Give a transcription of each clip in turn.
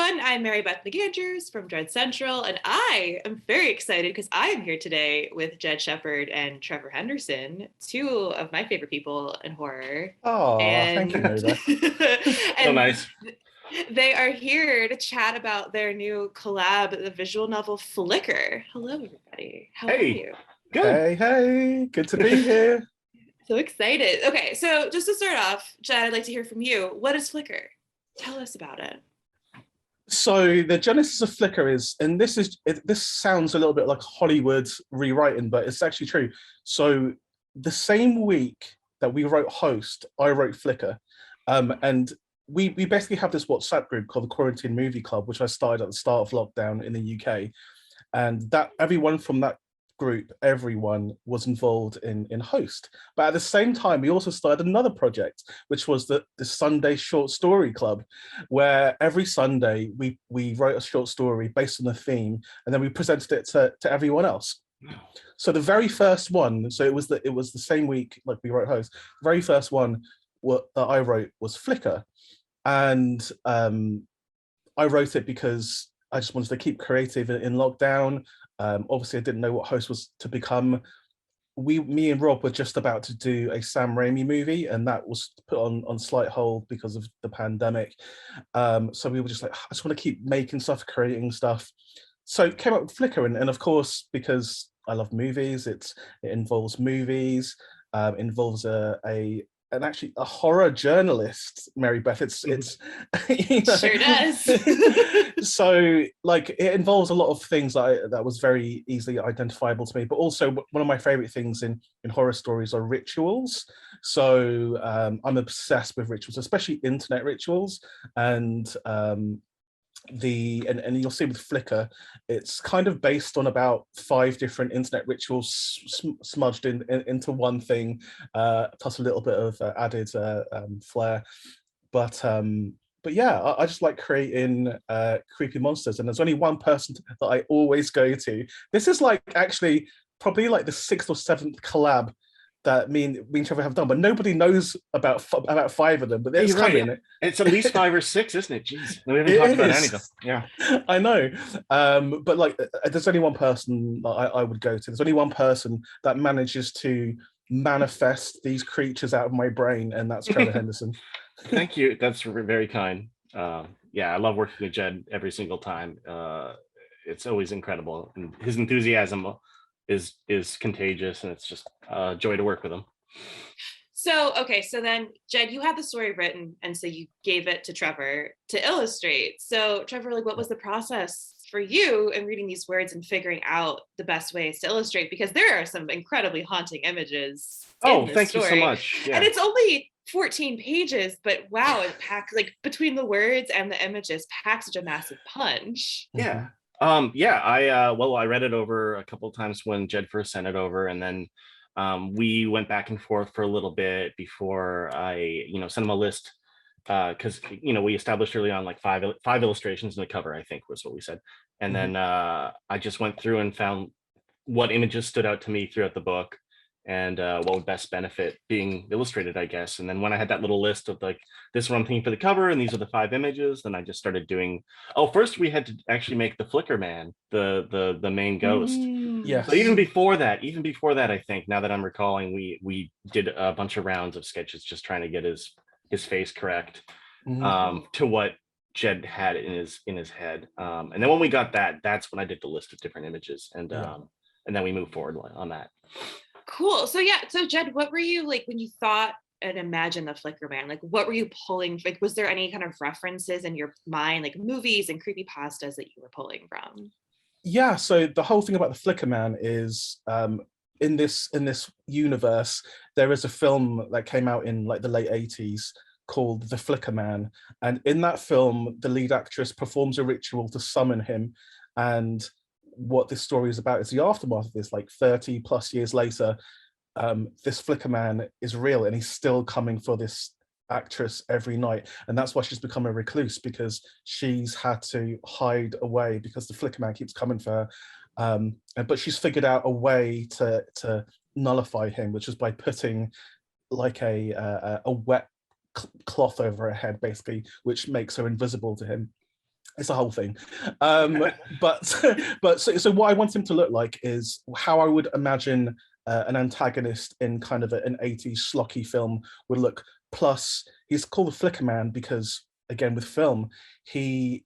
everyone. I'm Mary Beth McAndrews from Dread Central, and I am very excited because I am here today with Jed Shepard and Trevor Henderson, two of my favorite people in horror. Oh, thank you, And Mary Beth. So and nice. they are here to chat about their new collab, the visual novel Flicker. Hello, everybody. How are Hey, you? good. Hey, good to be here. So excited. Okay, so just to start off, Jed, I'd like to hear from you. What is Flicker? Tell us about it. So the genesis of Flicker is, and this sounds a little bit like Hollywood rewriting, but it's actually true. So the same week that we wrote Host, I wrote Flicker, and we basically have this WhatsApp group called the Quarantine Movie Club, which I started at the start of lockdown in the UK, and that everyone from that group, everyone was involved in Host. But at the same time, we also started another project, which was the Sunday Short Story Club, where every Sunday we wrote a short story based on a theme, and then we presented it to everyone else. So the very first one, so it was the same week like we wrote Host. The very first one that I wrote was Flicker, and I wrote it because I just wanted to keep creative in lockdown. Obviously, I didn't know what Host was to become. Me and Rob were just about to do a Sam Raimi movie, and that was put on slight hold because of the pandemic. So we were just like, I just want to keep making stuff, creating stuff. So it came up with Flicker, and of course, because I love movies, it involves movies, involves actually a horror journalist, Mary Beth. It's you know, Sure does. so like it involves a lot of things that was very easily identifiable to me. But also one of my favorite things in horror stories are rituals. So I'm obsessed with rituals, especially internet rituals, and and you'll see with Flicker, it's kind of based on about 5 different internet rituals smudged into one thing, plus a little bit of added flair. But yeah, I just like creating creepy monsters, and there's only one person that I always go to. This is like actually probably like the 6th or 7th collab that me and Trevor have done, but nobody knows about 5 of them. But it's You're coming. right. It's at least 5 or 6, isn't it? Jeez, we haven't It talked about is. any of them. Yeah. I know, but like, there's only one person that I would go to. There's only one person that manages to manifest these creatures out of my brain, and that's Trevor Henderson. Thank you. That's very kind. Yeah, I love working with Jed every single time. It's always incredible, and his enthusiasm is contagious, and it's just a joy to work with him. So, okay, so then Jed, you had the story written, and so you gave it to Trevor to illustrate. So Trevor, like, what was the process for you in reading these words and figuring out the best ways to illustrate? Because there are some incredibly haunting images in this Thank story. you so much. Yeah. And it's only 14 pages, but wow, it packs, like, between the words and the images, packs such a massive punch. Yeah. I read it over a couple of times when Jed first sent it over, and then we went back and forth for a little bit before I sent him a list, because we established early on like five illustrations in the cover, I think was what we said, and then I just went through and found what images stood out to me throughout the book, and what would best benefit being illustrated, I guess. And then when I had that little list of like, this is what I'm thinking for the cover, and these are the 5 images, then I just started doing. First we had to actually make the Flicker Man, the main ghost. Yeah. So even before that, I think, now that I'm recalling, we did a bunch of rounds of sketches just trying to get his face correct, to what Jed had in his head. And then when we got that, that's when I did the list of different images, and then we moved forward on that. Cool. So yeah, so Jed, what were you like when you thought and imagined the Flicker Man? Like, what were you pulling? Like, was there any kind of references in your mind, like movies and creepypastas that you were pulling from? Yeah, so the whole thing about the Flicker Man is, in this universe, there is a film that came out in like the late 80s called The Flicker Man, and in that film, the lead actress performs a ritual to summon him. And what this story is about is the aftermath of this, like 30 plus years later. This Flicker Man is real, and he's still coming for this actress every night, and that's why she's become a recluse, because she's had to hide away because the Flicker Man keeps coming for her. But she's figured out a way to nullify him, which is by putting like a wet cloth over her head, basically, which makes her invisible to him. It's a whole thing. But so what I want him to look like is how I would imagine an antagonist in kind of an 80s schlocky film would look. Plus, he's called the Flicker Man because, again, with film, he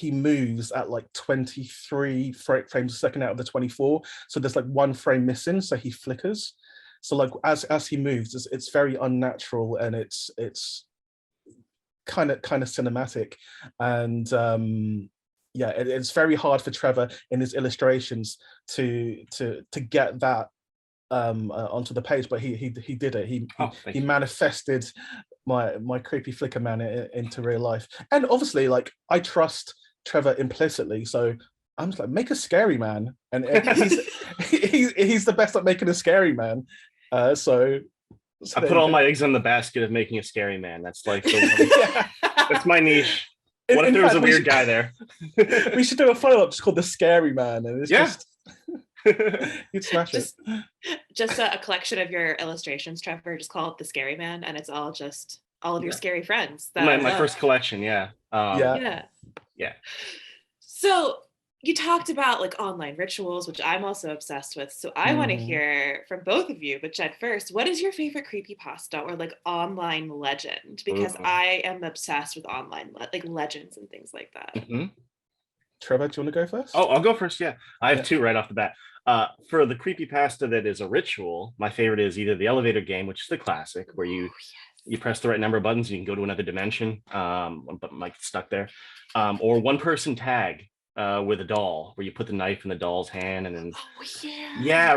moves at like 23 frames a second out of the 24. So there's like one frame missing, so he flickers. So like as he moves, it's very unnatural, and it's kind of cinematic, and yeah, it's very hard for Trevor in his illustrations to get that onto the page, but he did it. He manifested my creepy Flicker Man into real life, and obviously, like, I trust Trevor implicitly, so I'm just like, make a scary man, and he's the best at making a scary man. So I put all my eggs in the basket of making a scary man. That's like that's my niche. What if there was a weird guy there? We should do a follow-up just called The Scary Man, and it's just you'd smash it. Just a collection of your illustrations, Trevor. Just call it The Scary Man, and it's all just all of your scary friends. My first collection, yeah. So you talked about like online rituals, which I'm also obsessed with. So I want to hear from both of you, but Jed first, what is your favorite creepypasta or like online legend? Because I am obsessed with online like legends and things like that. Trevor, do you want to go first? Oh, I'll go first, yeah. I have two right off the bat. For the creepypasta that is a ritual, my favorite is either the elevator game, which is the classic, where you press the right number of buttons, you can go to another dimension, but might get stuck there. Or one person tag. With a doll, where you put the knife in the doll's hand, and then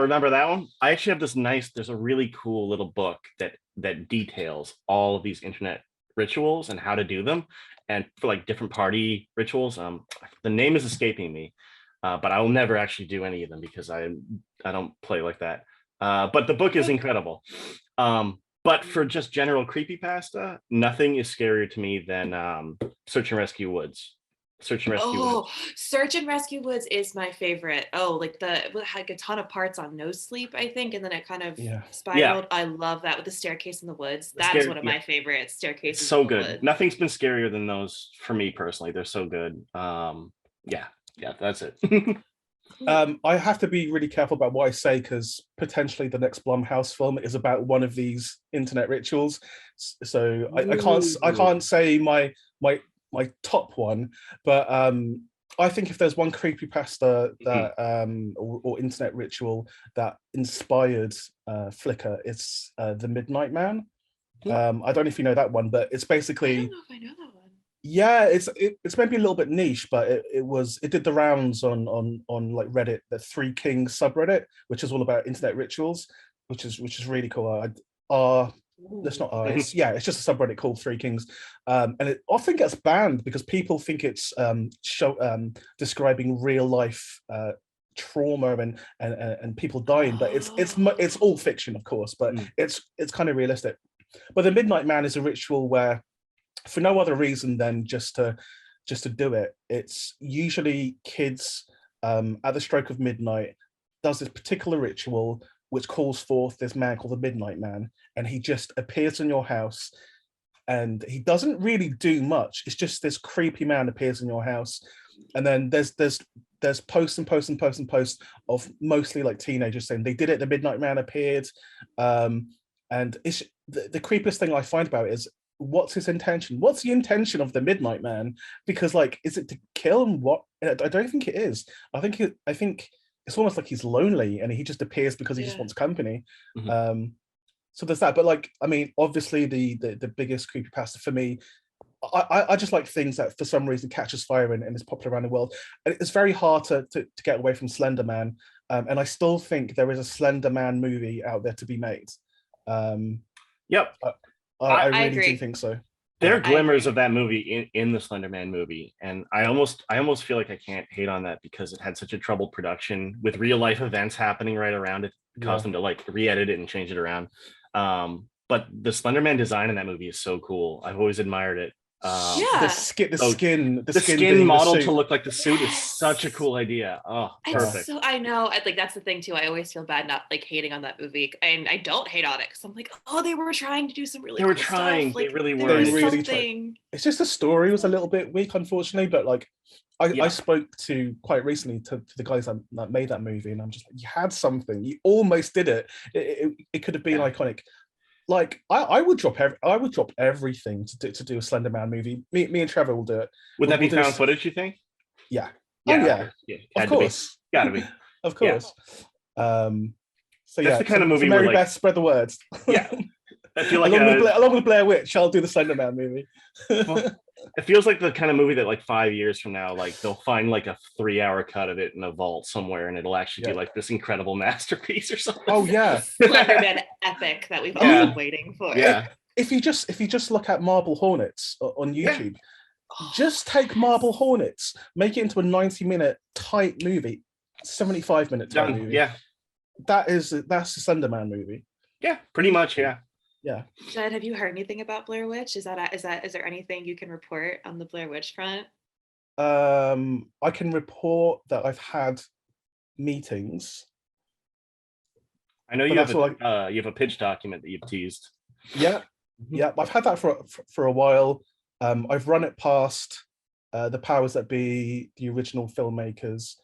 remember that one? I actually have there's a really cool little book that details all of these internet rituals and how to do them, and for like different party rituals. The name is escaping me, but I will never actually do any of them because I don't play like that. But the book is incredible. But for just general creepypasta, nothing is scarier to me than Search and Rescue Woods. Search and Rescue Woods. Search and Rescue Woods is my favorite. Like a ton of parts on No Sleep, I think, and then it kind of spiraled. I love that with the staircase in the woods. That is one of my favorite staircases. So good. Woods. Nothing's been scarier than those for me personally. They're so good. That's it. I have to be really careful about what I say because potentially the next Blumhouse film is about one of these internet rituals. So I can't say my top one, but I think if there's one creepypasta that or internet ritual that inspired Flickr, it's the Midnight Man. I don't know if you know that one, but it's basically, I don't know if I know that one. Yeah, it's maybe a little bit niche, but it did the rounds on like Reddit, the Three Kings subreddit, which is all about internet rituals, which is really cool. That's not it's just a subreddit called Three Kings, and it often gets banned because people think it's describing real life trauma and people dying, but it's all fiction, of course, but it's kind of realistic. But the Midnight Man is a ritual where, for no other reason than just to do it, it's usually kids at the stroke of midnight does this particular ritual which calls forth this man called the Midnight Man, and he just appears in your house, and he doesn't really do much. It's just this creepy man appears in your house, and then there's posts and posts and posts and posts of mostly like teenagers saying they did it, the Midnight Man appeared, and it's the creepiest thing I find about it is, what's his intention? What's the intention of the Midnight Man? Because like, is it to kill him? What? I don't think it is. I think it's almost like he's lonely and he just appears because he just wants company. So there's that. But like, I mean, obviously the biggest creepypasta for me, I just like things that for some reason catches fire and is popular around the world. And it's very hard to get away from Slender Man. And I still think there is a Slender Man movie out there to be made. Yep. I really do think so. There are glimmers of that movie in the Slender Man movie, and I almost feel like I can't hate on that because it had such a troubled production with real life events happening right around it. It caused them to like re-edit it and change it around. But the Slender Man design in that movie is so cool. I've always admired it. Yeah. The skin skin model the to look like the suit is Yes. such a cool idea. Oh, perfect. So I know, like that's the thing too. I always feel bad not like hating on that movie, and I don't hate on it because I'm like, oh, they were trying to do some really They were cool trying. stuff. Like They really there were. was really something. It's just the story was a little bit weak, unfortunately. But like, I spoke to quite recently to the guys that made that movie, and I'm just like, you had something. You almost did it. It could have been iconic. Like I would drop everything to do a Slender Man movie. Me and Trevor will do it. Would that be we'll found footage, you think? Yeah. Yeah. Of course. Gotta be. Of course. Yeah. So that's the kind of movie Mary where, Beth, spread the words. Yeah. I feel like along with Blair Witch, I'll do the Slender Man movie. Well, it feels like the kind of movie that like 5 years from now, like they'll find like a 3-hour cut of it in a vault somewhere, and it'll actually be like this incredible masterpiece or something. Oh yeah, Slender Man epic that we've all been waiting for. Yeah. If you just look at Marble Hornets on YouTube, just take Marble Hornets, make it into a 90-minute tight movie, 75-minute tight movie. Yeah. That's the Slender Man movie. Yeah, pretty much. Yeah. Yeah. Jed, have you heard anything about Blair Witch? Is there anything you can report on the Blair Witch front? I can report that I've had meetings. I know you have a pitch document that you've teased. Yeah. Yeah, I've had that for a while. I've run it past the powers that be, the original filmmakers.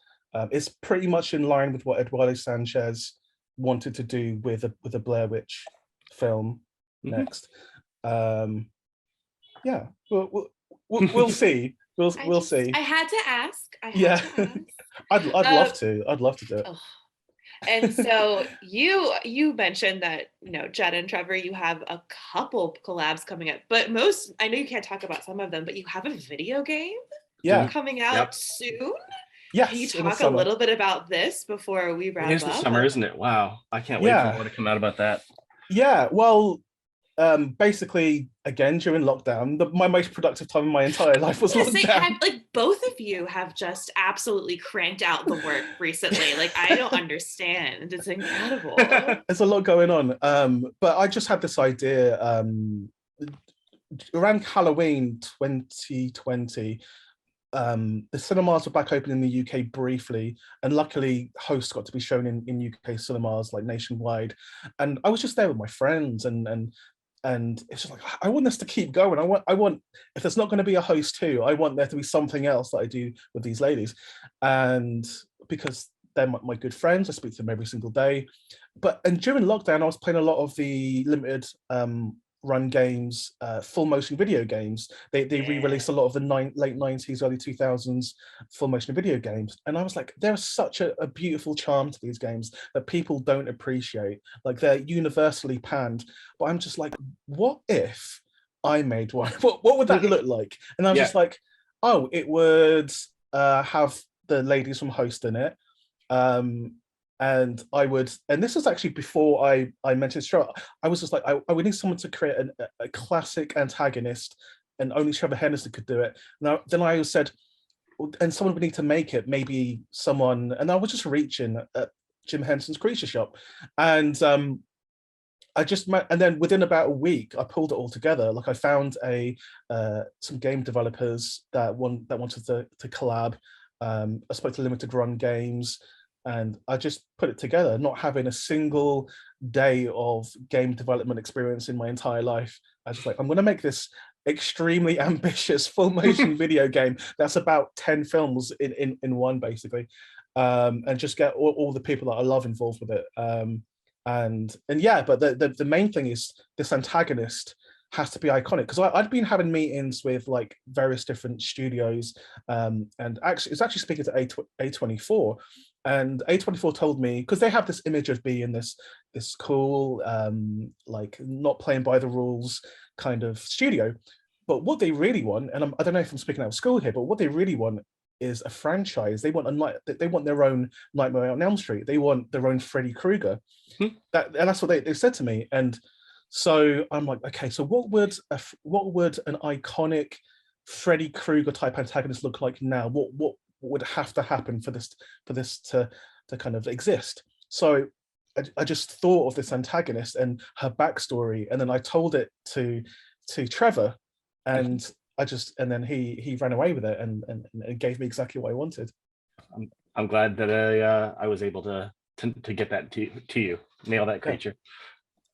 It's pretty much in line with what Eduardo Sanchez wanted to do with a Blair Witch film next. Yeah, we'll see. We'll see. I had to ask. I'd love to. I'd love to do it. Oh. And so you mentioned that, Jed and Trevor, you have a couple collabs coming up, but I know you can't talk about some of them, but you have a video game coming out soon. Yes. Can you talk a little bit about this before we wrap up? It's the summer, isn't it? Wow. I can't wait for more to come out about that. Yeah, well, basically, again, during lockdown, my most productive time in my entire life was lockdown. Both of you have just absolutely cranked out the work recently. Like, I don't understand. It's incredible. There's a lot going on. But I just had this idea around Halloween 2020. The cinemas were back open in the UK briefly, and luckily Host got to be shown in UK cinemas like nationwide. And I was just there with my friends, and it's just like, I want this to keep going. I want if there's not going to be a Host 2, I want there to be something else that I do with these ladies. And because they're my good friends, I speak to them every single day. And during lockdown, I was playing a lot of the limited run games, full motion video games. They re-released a lot of the late 90s, early 2000s full motion video games, and I was like, there's such a beautiful charm to these games that people don't appreciate. Like, they're universally panned, but I'm just like, what if I made one? What would that look like? And I was just like, oh, it would have the ladies from Host in it. And this was actually before I mentioned Trevor. I was just like, I would need someone to create a classic antagonist, and only Trevor Henderson could do it. Now, then I said, and someone would need to make it, maybe someone, and I was just reaching at Jim Henson's Creature Shop. And I just met, and then within about a week, I pulled it all together. Like, I found some game developers that wanted to collab. I spoke to Limited Run Games, and I just put it together, not having a single day of game development experience in my entire life. I was just like, I'm going to make this extremely ambitious full motion video game that's about 10 films in one, basically, and just get all the people that I love involved with it. And yeah, but the main thing is this antagonist has to be iconic, because I'd been having meetings with like various different studios, and actually it's actually speaking to A24, and A24 told me, because they have this image of being this cool, like not playing by the rules kind of studio, but what they really want, and I don't know if I'm speaking out of school here, but what they really want is a franchise. They want their own Nightmare on Elm Street. They want their own Freddy Krueger. And that's what they said to me. And so I'm like, okay, so what would an iconic Freddy Krueger type antagonist look like now? What would have to happen for this to kind of exist? So I just thought of this antagonist and her backstory, and then I told it to Trevor, and and then he ran away with it and gave me exactly what I wanted. I'm glad that I was able to get that to you, nail that creature.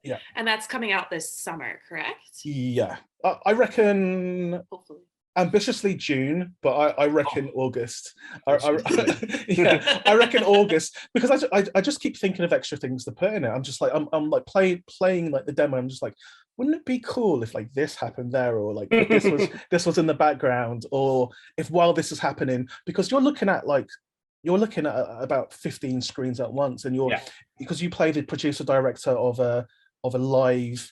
Yeah. And that's coming out this summer, correct? Yeah. I reckon Hopefully. Ambitiously June, but I reckon August. Yeah, I reckon August, because I just keep thinking of extra things to put in it. I'm just like I'm like playing like the demo. I'm just like, wouldn't it be cool if like this happened there, or like this was in the background, or if while this is happening, because you're looking at about 15 screens at once, and because you play the producer director of a live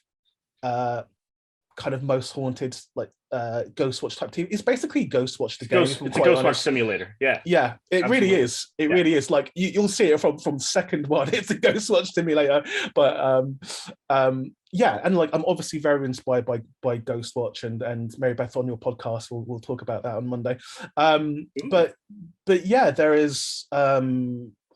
kind of most haunted like Ghostwatch type TV. It's basically Ghostwatch the game. It's a Ghostwatch simulator. Yeah. Yeah, it Absolutely. really is. It really is. Like you'll see it from second one. It's a Ghostwatch simulator. But yeah, and like I'm obviously very inspired by Ghostwatch, and Mary Beth on your podcast. We'll talk about that on Monday. But yeah, there is I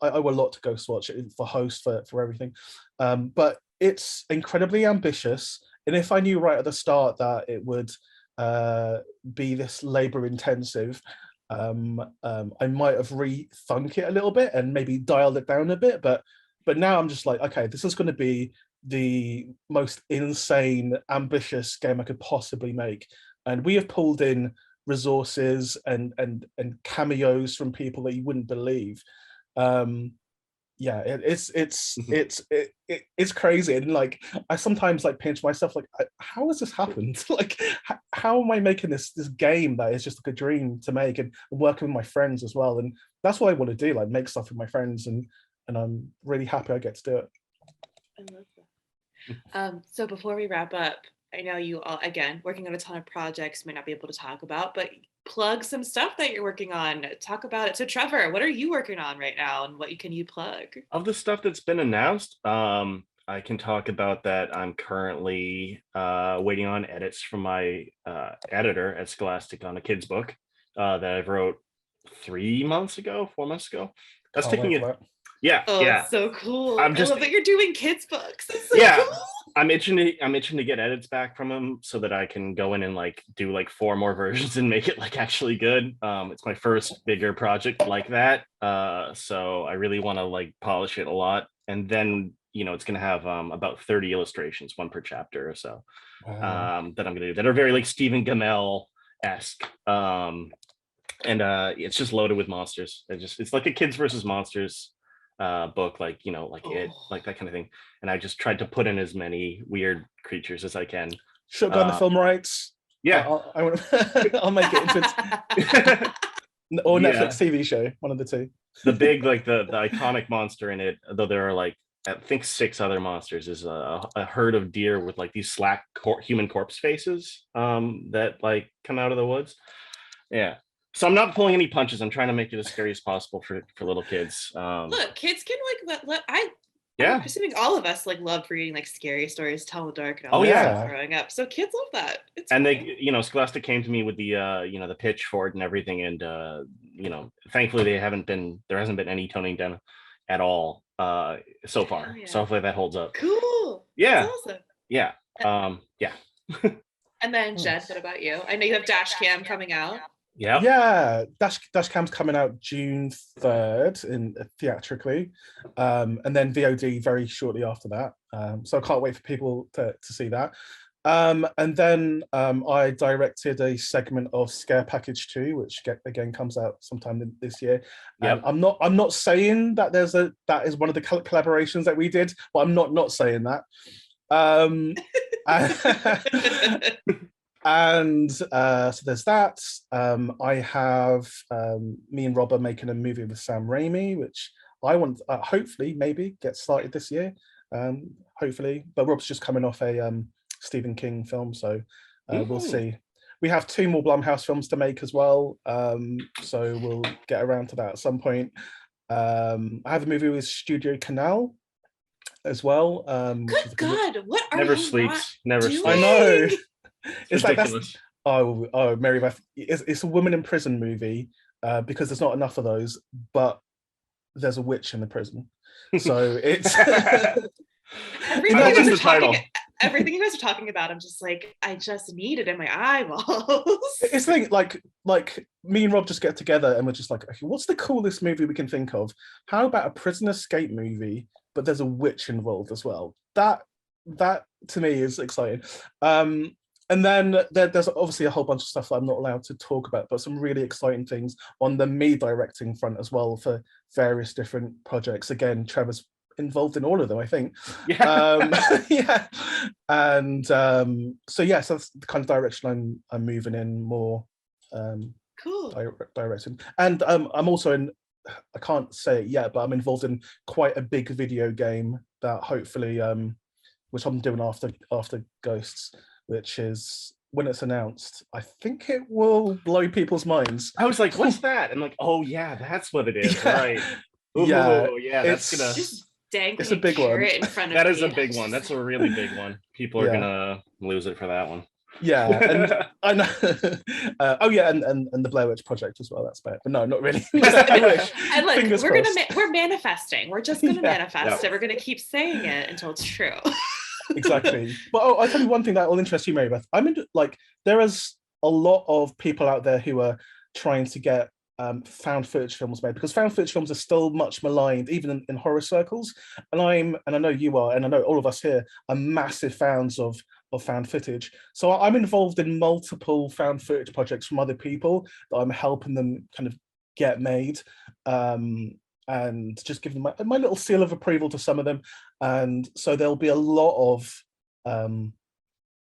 owe a lot to Ghostwatch for host for everything. But it's incredibly ambitious. And if I knew right at the start that it would be this labor intensive, I might have rethunk it a little bit and maybe dialed it down a bit. But now I'm just like, okay, this is going to be the most insane, ambitious game I could possibly make. And we have pulled in resources and cameos from people that you wouldn't believe. Yeah, it's crazy, and like I sometimes like pinch myself, like how has this happened? Like how am I making this game that is just like a dream to make, and working with my friends as well? And that's what I want to do, like make stuff with my friends, and I'm really happy I get to do it. I love that. So before we wrap up, I know you all, again, working on a ton of projects, might not be able to talk about, but plug some stuff that you're working on. Talk about it. So Trevor, what are you working on right now, and what can you plug? Of the stuff that's been announced, I can talk about that. I'm currently waiting on edits from my editor at Scholastic on a kid's book that I wrote 4 months ago. That's taking it. Yeah, it's so cool. I love that you're doing kids books. It's so cool. I'm itching to get edits back from him so that I can go in and like do like 4 more versions and make it like actually good. It's my first bigger project like that, so I really want to like polish it a lot, and then it's gonna have about 30 illustrations, 1 per chapter or so. Wow. That I'm gonna do that are very like Stephen Gamel-esque, and it's just loaded with monsters. It's like a kids versus monsters book, like it, like that kind of thing. And I just tried to put in as many weird creatures as I can. Shotgun the film rights. Yeah, I'll make it into or Netflix TV show, one of the two. The big, like the iconic monster in it, though there are like I think 6 other monsters, is a herd of deer with like these slack human corpse faces that like come out of the woods. Yeah. So I'm not pulling any punches. I'm trying to make it as scary as possible for little kids. Look, kids can like I'm assuming all of us like loved reading like scary stories, tell in the dark, and all that growing up. So kids love that. It's and cool. They, Scholastic came to me with the the pitch for it and everything, and thankfully there hasn't been any toning down at all so far. So hopefully that holds up. Cool. Yeah. That's awesome. Yeah. Yeah. And then Jed, what about you? I know you have Dash Cam coming out. Yeah, Dash Cam's coming out June 3rd in theatrically, and then VOD very shortly after that. So I can't wait for people to see that. And then I directed a segment of Scare Package 2, which again comes out sometime this year. I'm not saying that that is one of the collaborations that we did, but I'm not saying that. And so there's that. I have me and Rob are making a movie with Sam Raimi, which I want hopefully maybe get started this year. Hopefully, but Rob's just coming off a Stephen King film, so we'll see. We have 2 more Blumhouse films to make as well, so we'll get around to that at some point. I have a movie with Studio Canal as well. Good God, what are never you sleeps, not never doing? sleeps. I know. It's like ridiculous. Oh, Mary Beth. It's a woman in prison movie because there's not enough of those, but there's a witch in the prison, so it's. Every everything you guys are talking about, I'm just like, I just need it in my eyeballs. It's the thing, like me and Rob just get together and we're just like, okay, what's the coolest movie we can think of? How about a prison escape movie, but there's a witch involved as well? That to me is exciting. And then there's obviously a whole bunch of stuff that I'm not allowed to talk about, but some really exciting things on the me directing front as well for various different projects. Again, Trevor's involved in all of them, I think. Yeah. And so that's the kind of direction I'm moving in more. Cool. Directing. And I'm also in, I can't say it yet, but I'm involved in quite a big video game that hopefully, which I'm doing after Ghosts, which is, when it's announced, I think it will blow people's minds. I was like, what's that? And like, oh yeah, that's what it is. Yeah. Right. Ooh, yeah, that's gonna. Just dangling it's a big one. in front of that me. is a big one. That's a really big one. People are gonna lose it for that one. Yeah, and I know. Oh yeah, and the Blair Witch Project as well. That's bad, but no, not really. And like, we're manifesting. We're just gonna manifest it. We're gonna keep saying it until it's true. Exactly. But I'll tell you one thing that will interest you, Mary Beth. There is a lot of people out there who are trying to get found footage films made, because found footage films are still much maligned, even in horror circles. And I know you are, and I know all of us here are massive fans of found footage. So I'm involved in multiple found footage projects from other people that I'm helping them kind of get made, and just giving my little seal of approval to some of them. And so there'll be a lot of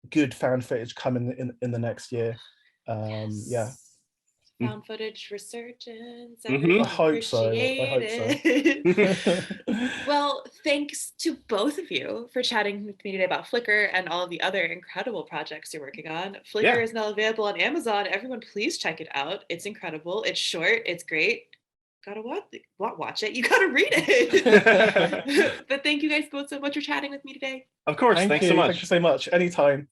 good found footage coming in the next year. Yeah. Found footage resurgence. I hope so. Well, thanks to both of you for chatting with me today about Flickr and all of the other incredible projects you're working on. Flickr is now available on Amazon. Everyone, please check it out. It's incredible. It's short. It's great. Gotta watch it. You gotta read it. But thank you guys both so much for chatting with me today. Of course. Thanks so much. Thank you so much. Anytime.